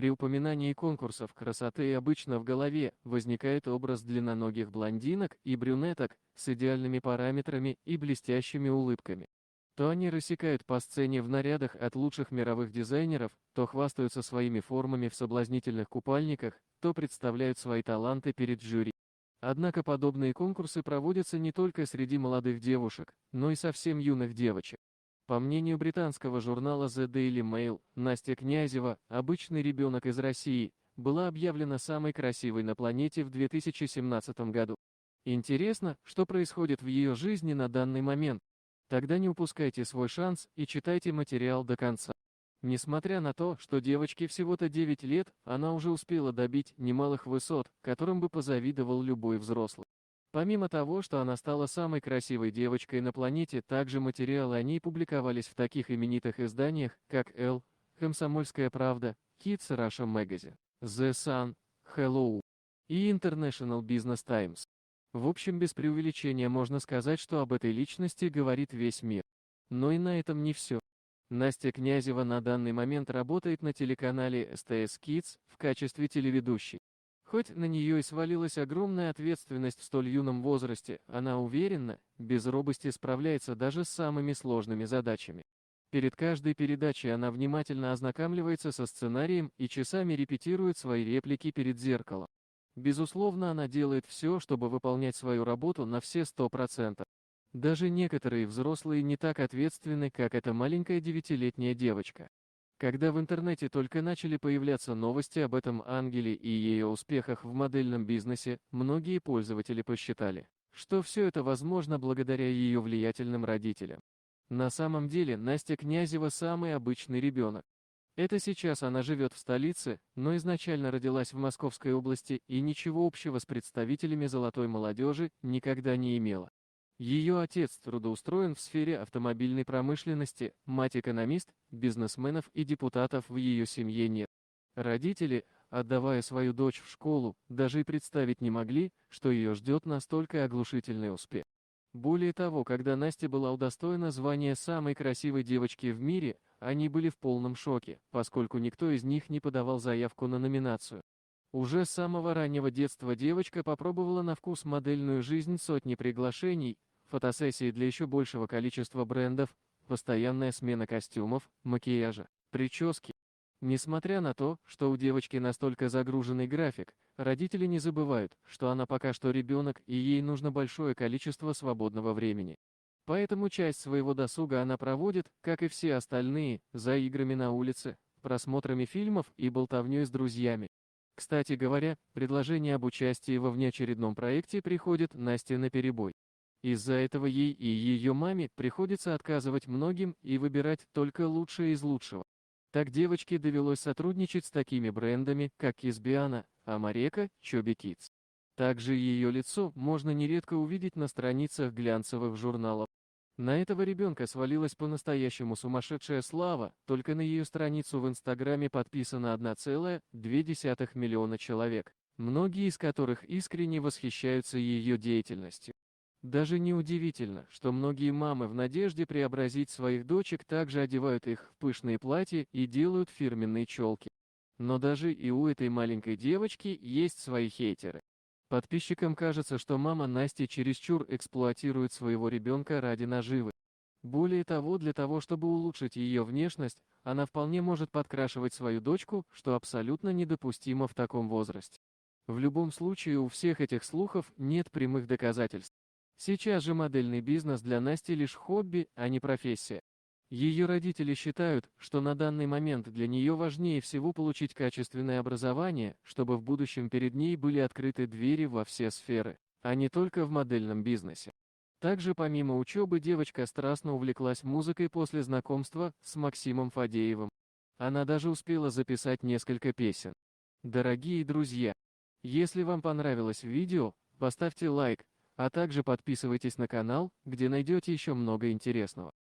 При упоминании конкурсов красоты обычно в голове возникает образ длинноногих блондинок и брюнеток с идеальными параметрами и блестящими улыбками. То они рассекают по сцене в нарядах от лучших мировых дизайнеров, то хвастаются своими формами в соблазнительных купальниках, то представляют свои таланты перед жюри. Однако подобные конкурсы проводятся не только среди молодых девушек, но и совсем юных девочек. По мнению британского журнала The Daily Mail, Настя Князева, обычный ребенок из России, была объявлена самой красивой на планете в 2017 году. Интересно, что происходит в ее жизни на данный момент? Тогда не упускайте свой шанс и читайте материал до конца. Несмотря на то, что девочке всего-то 9 лет, она уже успела добить немалых высот, которым бы позавидовал любой взрослый. Помимо того, что она стала самой красивой девочкой на планете, также материалы о ней публиковались в таких именитых изданиях, как Elle, Комсомольская правда, Kids Russia Magazine, The Sun, Hello и International Business Times. В общем, без преувеличения можно сказать, что об этой личности говорит весь мир. Но и на этом не все. Настя Князева на данный момент работает на телеканале STS Kids в качестве телеведущей. Хоть на нее и свалилась огромная ответственность в столь юном возрасте, она уверенно, без робости справляется даже с самыми сложными задачами. Перед каждой передачей она внимательно ознакомливается со сценарием и часами репетирует свои реплики перед зеркалом. Безусловно, она делает все, чтобы выполнять свою работу на все 100%. Даже некоторые взрослые не так ответственны, как эта маленькая 9-летняя девочка. Когда в интернете только начали появляться новости об этом ангеле и ее успехах в модельном бизнесе, многие пользователи посчитали, что все это возможно благодаря ее влиятельным родителям. На самом деле Настя Князева самый обычный ребенок. Это сейчас она живет в столице, но изначально родилась в Московской области и ничего общего с представителями золотой молодежи никогда не имела. Ее отец трудоустроен в сфере автомобильной промышленности, мать экономист, бизнесменов и депутатов в ее семье нет. Родители, отдавая свою дочь в школу, даже и представить не могли, что ее ждет настолько оглушительный успех. Более того, когда Настя была удостоена звания самой красивой девочки в мире, они были в полном шоке, поскольку никто из них не подавал заявку на номинацию. Уже с самого раннего детства девочка попробовала на вкус модельную жизнь, сотни приглашений, фотосессии для еще большего количества брендов, постоянная смена костюмов, макияжа, прически. Несмотря на то, что у девочки настолько загруженный график, родители не забывают, что она пока что ребенок и ей нужно большое количество свободного времени. Поэтому часть своего досуга она проводит, как и все остальные, за играми на улице, просмотрами фильмов и болтовней с друзьями. Кстати говоря, предложение об участии во внеочередном проекте приходит Насте наперебой. Из-за этого ей и ее маме приходится отказывать многим и выбирать только лучшее из лучшего. Так девочке довелось сотрудничать с такими брендами, как Кисбиана, Амарека, Chubby Kids. Также ее лицо можно нередко увидеть на страницах глянцевых журналов. На этого ребенка свалилась по-настоящему сумасшедшая слава, только на ее страницу в Инстаграме подписано 1,2 миллиона человек, многие из которых искренне восхищаются ее деятельностью. Даже неудивительно, что многие мамы в надежде преобразить своих дочек также одевают их в пышные платья и делают фирменные челки. Но даже и у этой маленькой девочки есть свои хейтеры. Подписчикам кажется, что мама Насти чересчур эксплуатирует своего ребенка ради наживы. Более того, для того, чтобы улучшить ее внешность, она вполне может подкрашивать свою дочку, что абсолютно недопустимо в таком возрасте. В любом случае, у всех этих слухов нет прямых доказательств. Сейчас же модельный бизнес для Насти лишь хобби, а не профессия. Ее родители считают, что на данный момент для нее важнее всего получить качественное образование, чтобы в будущем перед ней были открыты двери во все сферы, а не только в модельном бизнесе. Также помимо учебы девочка страстно увлеклась музыкой после знакомства с Максимом Фадеевым. Она даже успела записать несколько песен. Дорогие друзья, если вам понравилось видео, поставьте лайк, а также подписывайтесь на канал, где найдете еще много интересного.